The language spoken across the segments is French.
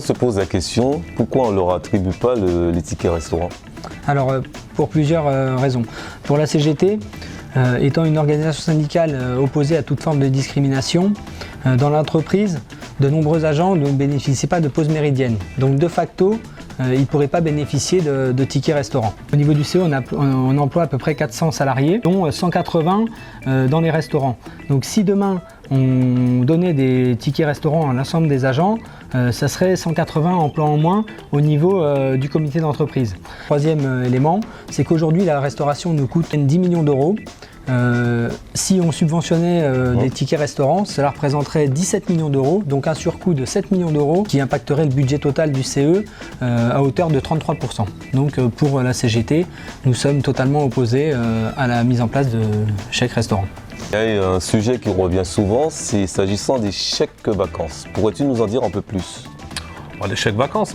se pose la question, pourquoi on ne leur attribue pas les tickets restaurant? Alors, pour plusieurs raisons. Pour la CGT, étant une organisation syndicale opposée à toute forme de discrimination, dans l'entreprise, de nombreux agents ne bénéficient pas de pause méridienne. Donc de facto, ils ne pourraient pas bénéficier de tickets restaurants. Au niveau du CE, on emploie à peu près 400 salariés, dont 180 dans les restaurants. Donc si demain on donnait des tickets restaurants à l'ensemble des agents, ça serait 180 emplois en moins au niveau du comité d'entreprise. Troisième élément, c'est qu'aujourd'hui la restauration nous coûte 10 millions d'euros. Si on subventionnait des tickets restaurants, cela représenterait 17 millions d'euros, donc un surcoût de 7 millions d'euros qui impacterait le budget total du CE à hauteur de 33%. Donc pour la CGT, nous sommes totalement opposés à la mise en place de chèques restaurants. Il y a un sujet qui revient souvent, c'est s'agissant des chèques vacances. Pourrais-tu nous en dire un peu plus? Les chèques vacances,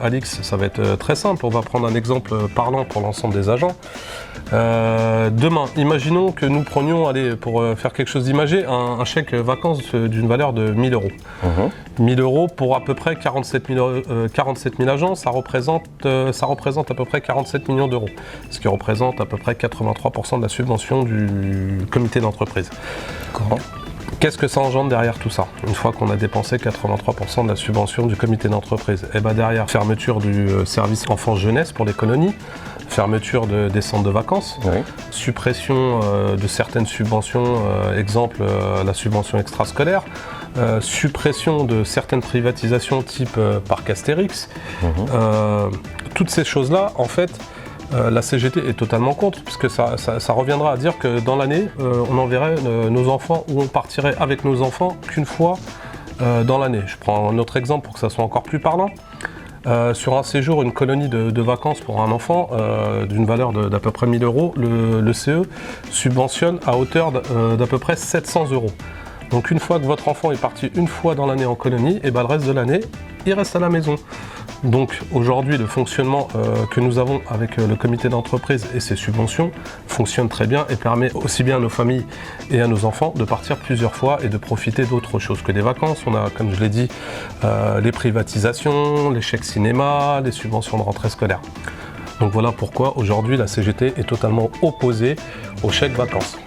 Alix, ça va être très simple. On va prendre un exemple parlant pour l'ensemble des agents. Demain, imaginons que nous prenions, pour faire quelque chose d'imagé, un chèque vacances d'une valeur de 1 000 euros. 1 000 euros pour à peu près 47 000 agents, ça représente à peu près 47 millions d'euros, ce qui représente à peu près 83% de la subvention du comité d'entreprise. Qu'est-ce que ça engendre derrière tout ça? Une fois qu'on a dépensé 83% de la subvention du comité d'entreprise, et derrière, fermeture du service enfance-jeunesse pour les colonies, fermeture des centres de vacances, suppression de certaines subventions, exemple la subvention extrascolaire, suppression de certaines privatisations type parc Astérix. Toutes ces choses-là, en fait, la CGT est totalement contre, puisque ça reviendra à dire que dans l'année, on enverrait nos enfants ou on partirait avec nos enfants qu'une fois dans l'année. Je prends un autre exemple pour que ça soit encore plus parlant. Sur un séjour, une colonie de vacances pour un enfant d'une valeur d'à peu près 1 000 euros, le CE subventionne à hauteur d'à peu près 700 euros. Donc une fois que votre enfant est parti une fois dans l'année en colonie, et le reste de l'année, il reste à la maison. Donc aujourd'hui, le fonctionnement que nous avons avec le comité d'entreprise et ses subventions fonctionne très bien et permet aussi bien à nos familles et à nos enfants de partir plusieurs fois et de profiter d'autre chose que des vacances. On a, comme je l'ai dit, les privatisations, les chèques cinéma, les subventions de rentrée scolaire. Donc voilà pourquoi aujourd'hui la CGT est totalement opposée aux chèques vacances.